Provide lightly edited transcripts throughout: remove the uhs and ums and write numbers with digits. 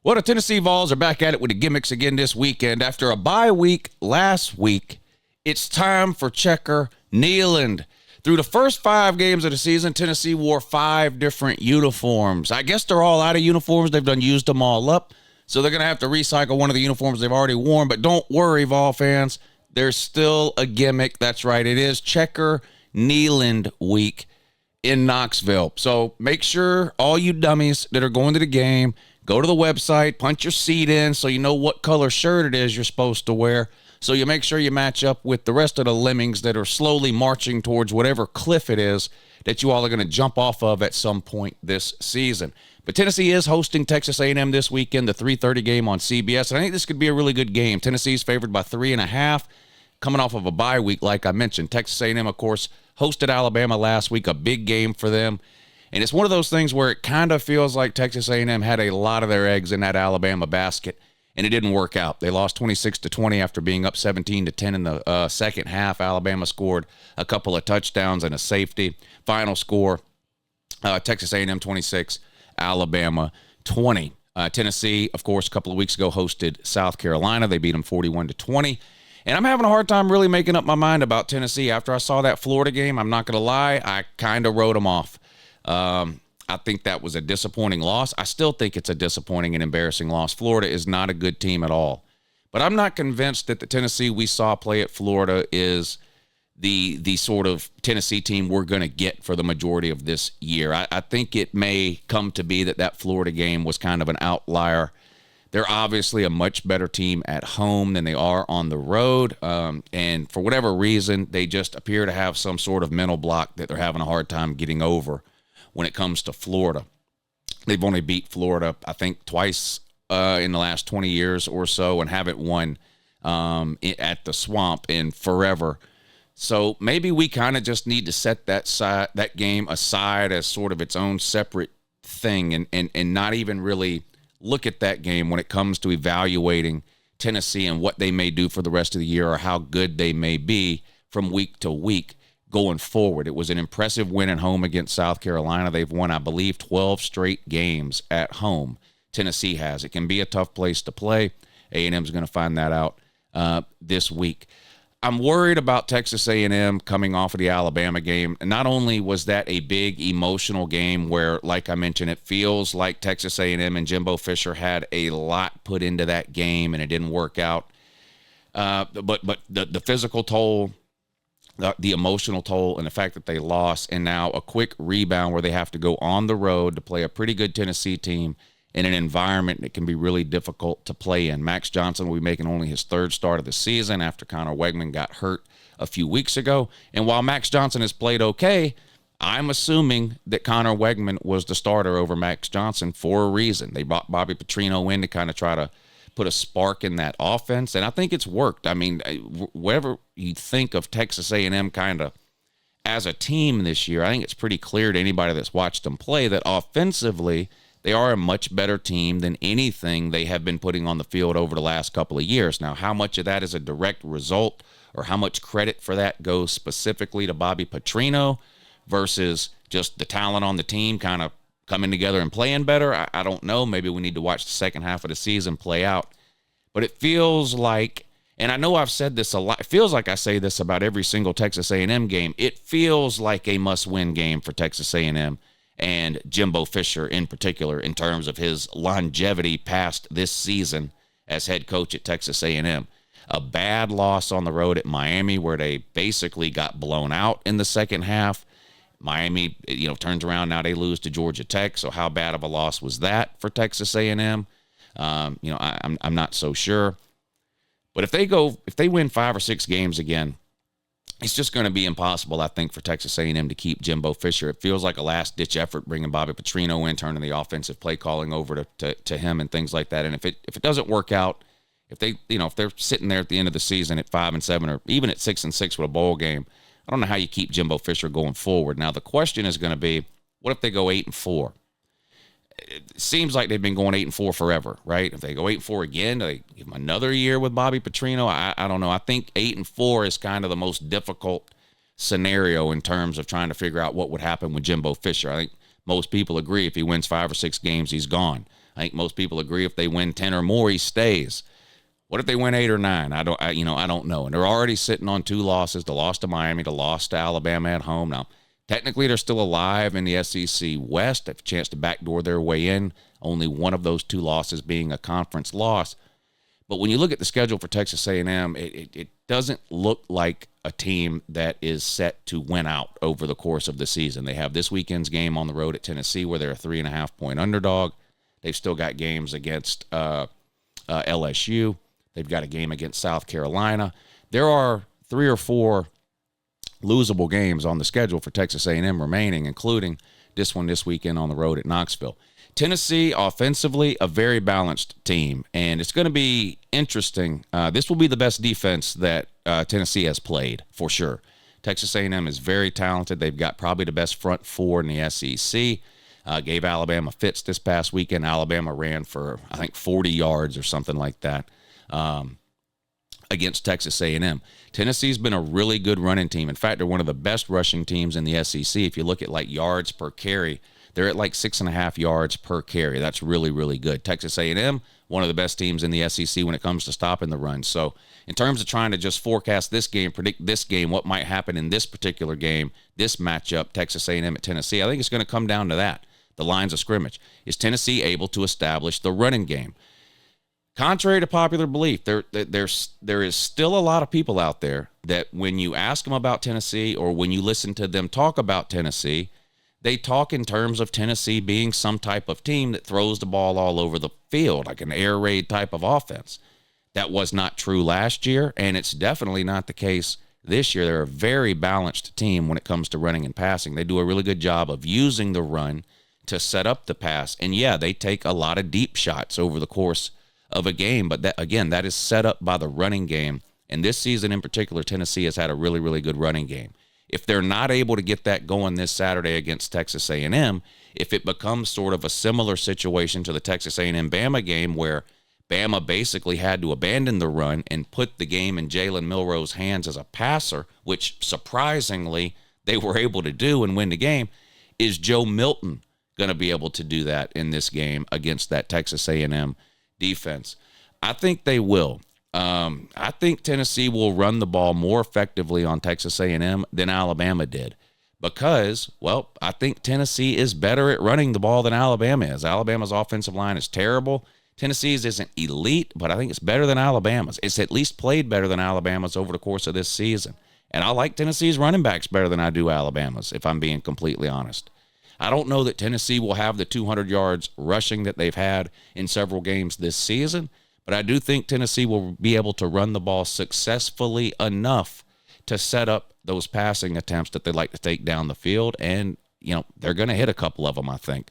Well, the Tennessee Vols are back at it with the gimmicks again this weekend. After a bye week last week, it's time for Checker Neyland. Through the first 5 games of the season, Tennessee wore 5 different uniforms. I guess they're all out of uniforms. They've used them all up. So they're going to have to recycle one of the uniforms they've already worn. But don't worry, Vol fans. There's still a gimmick. That's right. It is Checker Neyland week in Knoxville. So make sure all you dummies that are going to the game, go to the website, punch your seat in so you know what color shirt it is you're supposed to wear. So you make sure you match up with the rest of the lemmings that are slowly marching towards whatever cliff it is that you all are going to jump off of at some point this season. But Tennessee is hosting Texas A&M this weekend, the 3:30 game on CBS. And I think this could be a really good game. Tennessee's favored by 3.5, coming off of a bye week, like I mentioned. Texas A&M, of course, hosted Alabama last week, a big game for them. And it's one of those things where it kind of feels like Texas A&M had a lot of their eggs in that Alabama basket, and it didn't work out. They lost 26-20 after being up 17-10 in the second half. Alabama scored a couple of touchdowns and a safety. Final score, Texas A&M 26, Alabama 20. Tennessee, of course, a couple of weeks ago hosted South Carolina. They beat them 41-20. And I'm having a hard time really making up my mind about Tennessee. After I saw that Florida game, I'm not going to lie, I kind of wrote them off. I think that was a disappointing loss. I still think it's a disappointing and embarrassing loss. Florida is not a good team at all. But I'm not convinced that the Tennessee we saw play at Florida is the sort of Tennessee team we're going to get for the majority of this year. I think it may come to be that Florida game was kind of an outlier. They're obviously a much better team at home than they are on the road. And for whatever reason, they just appear to have some sort of mental block that they're having a hard time getting over when it comes to Florida. They've only beat Florida, I think, twice in the last 20 years or so and haven't won at the Swamp in forever. So maybe we kind of just need to set that game aside as sort of its own separate thing and not even really look at that game when it comes to evaluating Tennessee and what they may do for the rest of the year or how good they may be from week to week going forward. It was an impressive win at home against South Carolina. They've won, I believe, 12 straight games at home. Tennessee has. It can be a tough place to play. A&M's going to find that out this week. I'm worried about Texas A&M coming off of the Alabama game. Not only was that a big emotional game where, like I mentioned, it feels like Texas A&M and Jimbo Fisher had a lot put into that game and it didn't work out. But the physical toll, the emotional toll, and the fact that they lost, and now a quick rebound where they have to go on the road to play a pretty good Tennessee team in an environment that can be really difficult to play in. Max Johnson will be making only his 3rd start of the season after Connor Wegman got hurt a few weeks ago. And while Max Johnson has played okay, I'm assuming that Connor Wegman was the starter over Max Johnson for a reason. They brought Bobby Petrino in to kind of try to put a spark in that offense, and I think it's worked. I mean, whatever you think of Texas A&M kind of as a team this year, I think it's pretty clear to anybody that's watched them play that offensively they are a much better team than anything they have been putting on the field over the last couple of years. Now, how much of that is a direct result or how much credit for that goes specifically to Bobby Petrino versus just the talent on the team kind of coming together and playing better, I don't know. Maybe we need to watch the second half of the season play out. But it feels like, and I know I've said this a lot, it feels like I say this about every single Texas A&M game. It feels like a must-win game for Texas A&M and Jimbo Fisher in particular in terms of his longevity past this season as head coach at Texas A&M. A bad loss on the road at Miami where they basically got blown out in the second half. Miami, turns around. Now they lose to Georgia Tech. So how bad of a loss was that for Texas A&M? I'm not so sure. But if they win 5 or 6 games again, it's just going to be impossible, I think, for Texas A&M to keep Jimbo Fisher. It feels like a last-ditch effort bringing Bobby Petrino in, turning the offensive play calling over to him and things like that. And if it doesn't work out, if they're sitting there at the end of the season at 5-7 or even at 6-6 with a bowl game, I don't know how you keep Jimbo Fisher going forward. Now, the question is going to be, what if they go 8-4? It seems like they've been going 8-4 forever, right? If they go 8-4 again, do they give them another year with Bobby Petrino? I don't know. I think 8-4 is kind of the most difficult scenario in terms of trying to figure out what would happen with Jimbo Fisher. I think most people agree if he wins 5 or 6 games, he's gone. I think most people agree if they win 10 or more, he stays. What if they win 8 or 9? I don't know. And they're already sitting on 2 losses, the loss to Miami, the loss to Alabama at home. Now, technically, they're still alive in the SEC West. They have a chance to backdoor their way in, only one of those 2 losses being a conference loss. But when you look at the schedule for Texas A&M, it doesn't look like a team that is set to win out over the course of the season. They have this weekend's game on the road at Tennessee where they're a 3.5-point underdog. They've still got games against LSU. They've got a game against South Carolina. There are 3 or 4 losable games on the schedule for Texas A&M remaining, including this one this weekend on the road at Knoxville. Tennessee, offensively, a very balanced team, and it's going to be interesting. This will be the best defense that Tennessee has played, for sure. Texas A&M is very talented. They've got probably the best front 4 in the SEC. Gave Alabama fits this past weekend. Alabama ran for, I think, 40 yards or something like that against Texas A&M. Tennessee's been a really good running team. In fact, they're one of the best rushing teams in the SEC. If you look at, like, yards per carry, they're at like 6.5 yards per carry. That's really, really good. Texas A&M, one of the best teams in the SEC when it comes to stopping the run. So in terms of trying to just forecast this game, predict this game, what might happen in this particular game, this matchup, Texas A&M at Tennessee, I think it's going to come down to that, the lines of scrimmage. Is Tennessee able to establish the running game? Contrary to popular belief, there is still a lot of people out there that when you ask them about Tennessee or when you listen to them talk about Tennessee, they talk in terms of Tennessee being some type of team that throws the ball all over the field, like an air raid type of offense. That was not true last year, and it's definitely not the case this year. They're a very balanced team when it comes to running and passing. They do a really good job of using the run to set up the pass. And, yeah, they take a lot of deep shots over the course of a game, but that, again, that is set up by the running game. And this season in particular, Tennessee has had a really, really good running game. If they're not able to get that going this Saturday against Texas A&M, if it becomes sort of a similar situation to the Texas A&M Bama game where Bama basically had to abandon the run and put the game in Jalen Milroe's hands as a passer, which surprisingly they were able to do and win the game, is Joe Milton going to be able to do that in this game against that Texas A&M defense? I think they will. I think Tennessee will run the ball more effectively on Texas A&M than Alabama did because, well, I think Tennessee is better at running the ball than Alabama is. Alabama's offensive line is terrible. Tennessee's isn't elite, but I think it's better than Alabama's. It's at least played better than Alabama's over the course of this season. And I like Tennessee's running backs better than I do Alabama's, if I'm being completely honest. I don't know that Tennessee will have the 200 yards rushing that they've had in several games this season, but I do think Tennessee will be able to run the ball successfully enough to set up those passing attempts that they like to take down the field. And, you know, they're going to hit a couple of them, I think.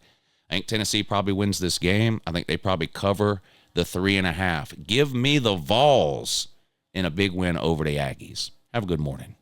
I think Tennessee probably wins this game. I think they probably cover the 3.5. Give me the VOLS in a big win over the Aggies. Have a good morning.